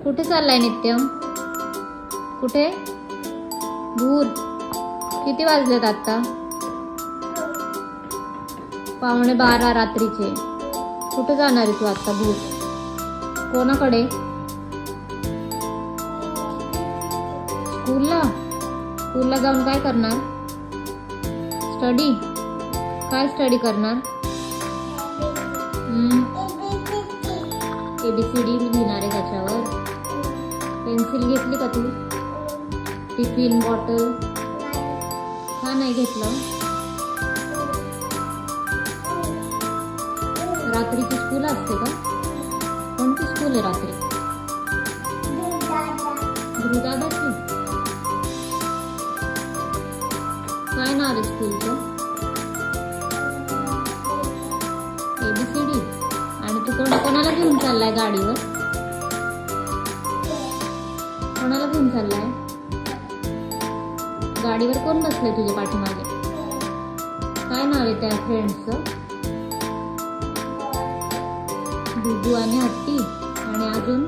कुठे चाललाय नित्यम? कुठे? भूत किती वाजलेत आता? 11:15 रात्रीचे. कुठे जाणार आहे तू आता भूत? कोणाकडे? स्कूलला? स्कूलला जाऊन काय करणार? स्टडी? काय स्टडी करणार? ABCD लिहिणार आहे त्याच्यावर. पेन्सिल घेतली का तू? टिफिन बॉटल का नाही घेतलं? रात्रीची स्कूल असते का? कोणती स्कूल आहे रात्री? गुरुदादाची. काय नाव आहे स्कूलचं? ABCD. आणि तू कोणाला घेऊन चाललाय गाडीवर? कोणाला घेऊन चाललाय? गाडीवर कोण बसलंय तुझ्या पाठीमागे? काय नाव आहे त्या फ्रेंड्सचं? डुडू आणि हत्ती. आणि अजून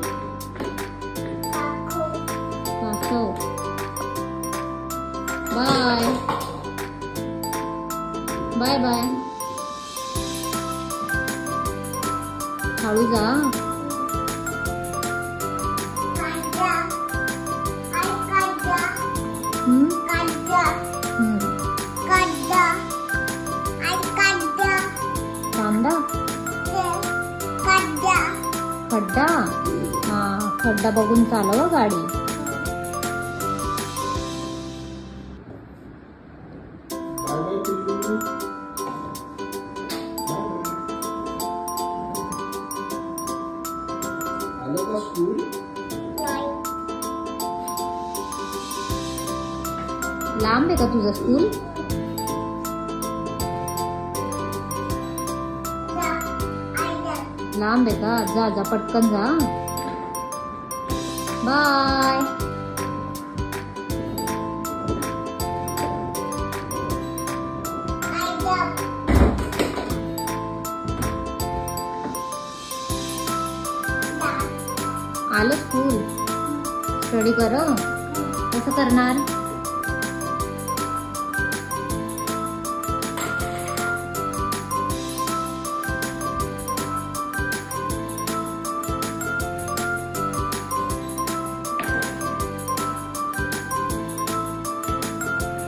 कासव. Bye bye bye. हळू जा. कांदा? खड्डा? हा, खड्डा बघून चालव गाडी. लांब आहे का तुझं स्कूल? लांब आहे का? जा जा पटकन जा. बाय. आलं स्कूल? स्टडी कर. कसं करणार?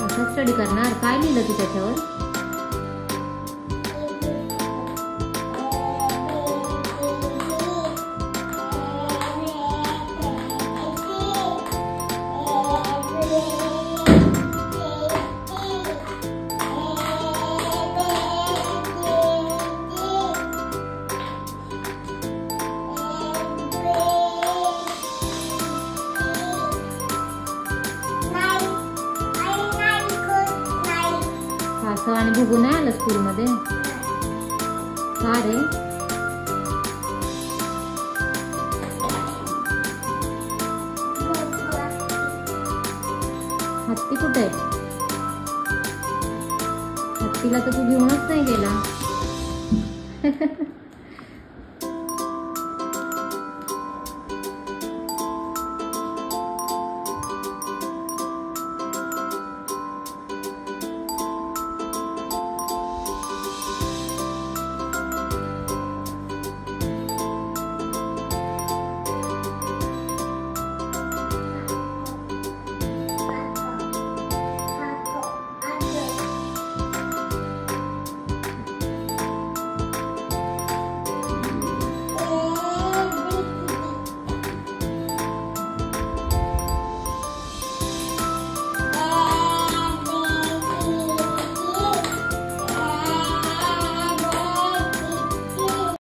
कसं स्टडी करणार? काय लिहिलं तू त्याच्यावर? कासव आणि भुगू नाही आलं स्कूल मध्ये? का रे? हत्ती कुठे? हत्तीला तर तू घेऊनच नाही गेला.